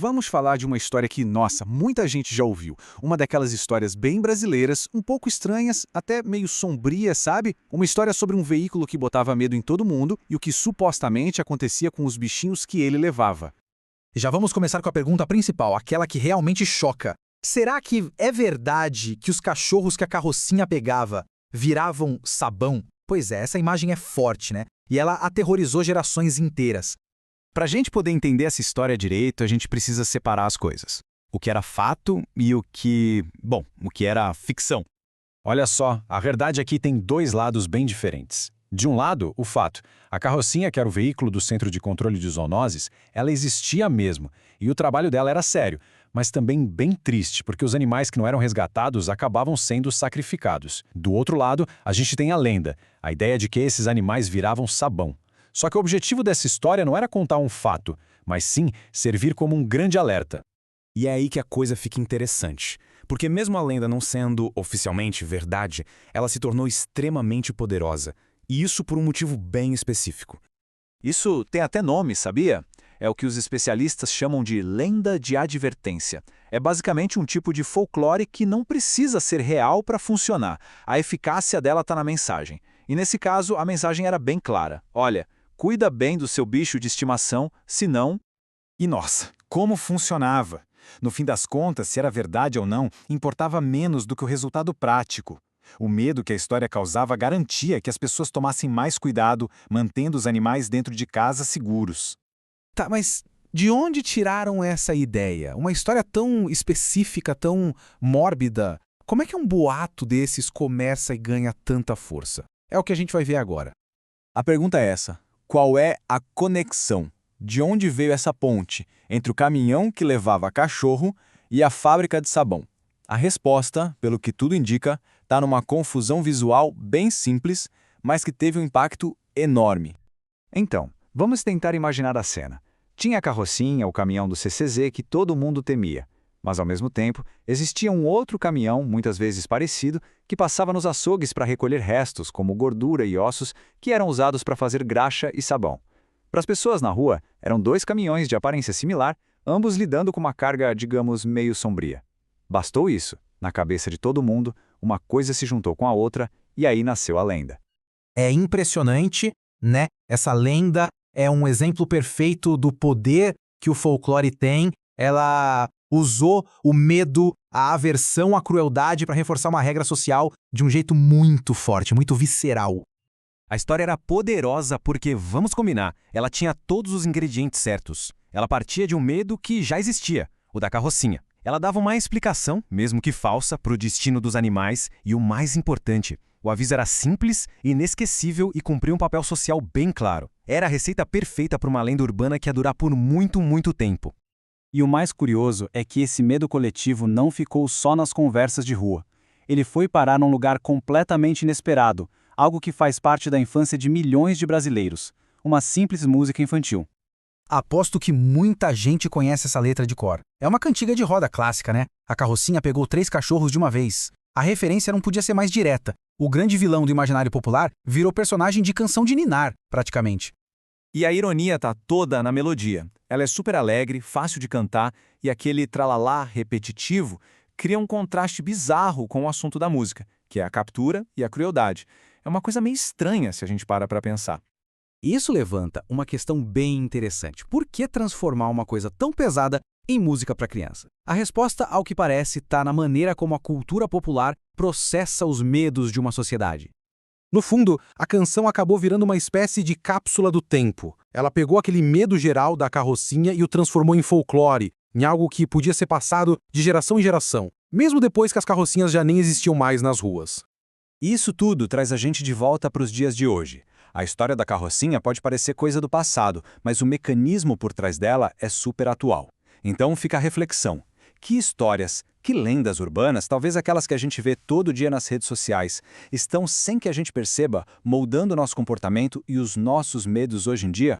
vamos falar de uma história que, nossa, muita gente já ouviu. Uma daquelas histórias bem brasileiras, um pouco estranhas, até meio sombrias, sabe? Uma história sobre um veículo que botava medo em todo mundo e o que supostamente acontecia com os bichinhos que ele levava. Já vamos começar com a pergunta principal, aquela que realmente choca. Será que é verdade que os cachorros que a carrocinha pegava viravam sabão? Pois é, essa imagem é forte, né? E ela aterrorizou gerações inteiras. Para a gente poder entender essa história direito, a gente precisa separar as coisas. O que era fato e o que era ficção. Olha só, a verdade aqui tem dois lados bem diferentes. De um lado, o fato. A carrocinha, que era o veículo do Centro de Controle de Zoonoses, ela existia mesmo, e o trabalho dela era sério, mas também bem triste, porque os animais que não eram resgatados acabavam sendo sacrificados. Do outro lado, a gente tem a lenda, a ideia de que esses animais viravam sabão. Só que o objetivo dessa história não era contar um fato, mas sim servir como um grande alerta. E é aí que a coisa fica interessante, porque mesmo a lenda não sendo oficialmente verdade, ela se tornou extremamente poderosa, e isso por um motivo bem específico. Isso tem até nome, sabia? É o que os especialistas chamam de lenda de advertência. É basicamente um tipo de folclore que não precisa ser real para funcionar. A eficácia dela está na mensagem. E nesse caso, a mensagem era bem clara. Olha, cuida bem do seu bicho de estimação, senão... E nossa, como funcionava! No fim das contas, se era verdade ou não, importava menos do que o resultado prático. O medo que a história causava garantia que as pessoas tomassem mais cuidado, mantendo os animais dentro de casa seguros. Tá, mas de onde tiraram essa ideia? Uma história tão específica, tão mórbida. Como é que um boato desses começa e ganha tanta força? É o que a gente vai ver agora. A pergunta é essa: qual é a conexão? De onde veio essa ponte entre o caminhão que levava cachorro e a fábrica de sabão? A resposta, pelo que tudo indica, está numa confusão visual bem simples, mas que teve um impacto enorme. Então, vamos tentar imaginar a cena. Tinha a carrocinha, o caminhão do CCZ que todo mundo temia. Mas, ao mesmo tempo, existia um outro caminhão, muitas vezes parecido, que passava nos açougues para recolher restos, como gordura e ossos, que eram usados para fazer graxa e sabão. Para as pessoas na rua, eram dois caminhões de aparência similar, ambos lidando com uma carga, digamos, meio sombria. Bastou isso. Na cabeça de todo mundo, uma coisa se juntou com a outra, e aí nasceu a lenda. É impressionante, né? Essa lenda é um exemplo perfeito do poder que o folclore tem. Ela usou o medo, a aversão à crueldade para reforçar uma regra social de um jeito muito forte, muito visceral. A história era poderosa porque, vamos combinar, ela tinha todos os ingredientes certos. Ela partia de um medo que já existia, o da carrocinha. Ela dava uma explicação, mesmo que falsa, para o destino dos animais e o mais importante, o aviso era simples, inesquecível e cumpria um papel social bem claro. Era a receita perfeita para uma lenda urbana que ia durar por muito, muito tempo. E o mais curioso é que esse medo coletivo não ficou só nas conversas de rua. Ele foi parar num lugar completamente inesperado, algo que faz parte da infância de milhões de brasileiros, uma simples música infantil. Aposto que muita gente conhece essa letra de cor. É uma cantiga de roda clássica, né? A carrocinha pegou 3 cachorros de uma vez. A referência não podia ser mais direta. O grande vilão do imaginário popular virou personagem de canção de ninar, praticamente. E a ironia tá toda na melodia. Ela é super alegre, fácil de cantar, e aquele tralalá repetitivo cria um contraste bizarro com o assunto da música, que é a captura e a crueldade. É uma coisa meio estranha se a gente para pensar. Isso levanta uma questão bem interessante. Por que transformar uma coisa tão pesada em música para criança? A resposta, ao que parece, está na maneira como a cultura popular processa os medos de uma sociedade. No fundo, a canção acabou virando uma espécie de cápsula do tempo. Ela pegou aquele medo geral da carrocinha e o transformou em folclore, em algo que podia ser passado de geração em geração, mesmo depois que as carrocinhas já nem existiam mais nas ruas. Isso tudo traz a gente de volta para os dias de hoje. A história da carrocinha pode parecer coisa do passado, mas o mecanismo por trás dela é super atual. Então fica a reflexão. Que histórias, que lendas urbanas, talvez aquelas que a gente vê todo dia nas redes sociais, estão, sem que a gente perceba, moldando nosso comportamento e os nossos medos hoje em dia?